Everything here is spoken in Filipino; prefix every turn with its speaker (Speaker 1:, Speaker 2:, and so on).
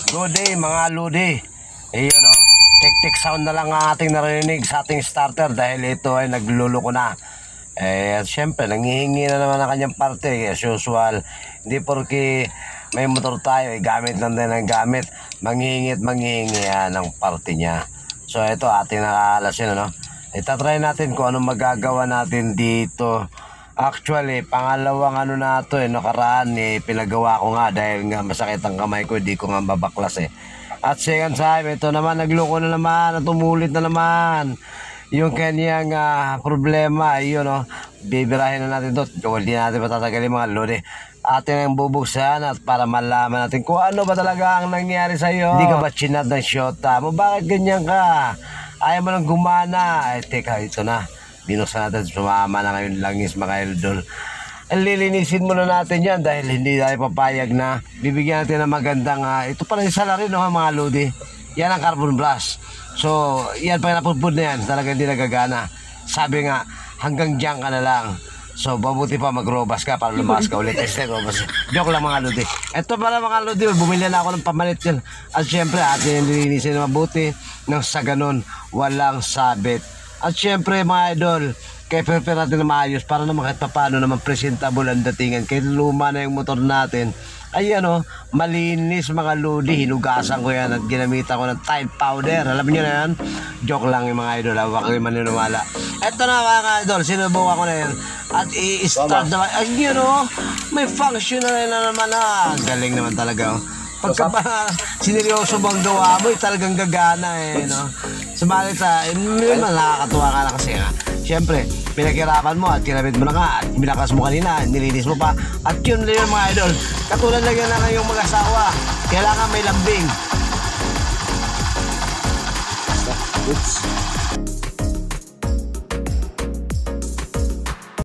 Speaker 1: Good day mga ludi. Ayun o, tik-tik sound na lang ang ating narinig sa ating starter dahil ito ay nagluluko na. Siyempre, nangihingi na naman ang kanyang parte as usual. Hindi porke may motor tayo, gamit lang din ang gamit. Manghihingi yan ang parte niya. So ito ating nakakalasin, ano? Itatry natin kung anong magagawa natin dito. Actually, pangalawang ano na ito nakaraan pinagawa ko nga dahil nga masakit ang kamay ko, hindi ko nga babaklas At second time, ito naman, nagloko na naman, tumulit na naman. Yung kanyang problema, yun bibirahin na natin ito. Hindi natin patatagalin mga lodi. Atin ang bubuksan at para malaman natin kung ano ba talaga ang nangyari sa'yo. Hindi ka ba chinat ng shota mo? Bakit ganyan ka? Ayaw mo lang gumana. Teka, ito na. Binuksan natin, sumama na ngayon langis mga idol. Lilinisin muna natin yan dahil hindi tayo papayag na bibigyan natin ng magandang ito pala isa na rin mga lodi. Yan ang carbon brush. So yan pag napupud na yan talaga hindi nagagana. Sabi nga hanggang dyan ka na lang. So mabuti pa magrobas ka para lumakas ka ulit. Joke lang mga lodi. Ito pala mga lodi, bumili na ako ng pamalit yan. At syempre atin nilinisin na mabuti nang sa ganun walang sabit. At syempre mga idol, kaya prepare natin na maayos para naman kahit paano naman presentable ang datingan. Kahit luma na yung motor natin, ay malinis mga lodi. Hinugasan ko yan at ginamitan ko ng tile powder. Alam niyo na yan? Joke lang yung mga idol. Huwag kayo maninumala. Eto na mga idol, sinubukan ko na yan. At i-start naman. Ay may function na naman Galing naman talaga Pagka pa sineryoso bang gawa mo, talagang gagana Subalit nakakatuwa ka na kasi siyempre, pinaghirapan mo at kinabit mo na nga at binakas mo kanina, nilinis mo pa. At yun na yun mga idol. Katulad lang yan na ngayong mag-asawa. Kailangan may lambing.
Speaker 2: Oops.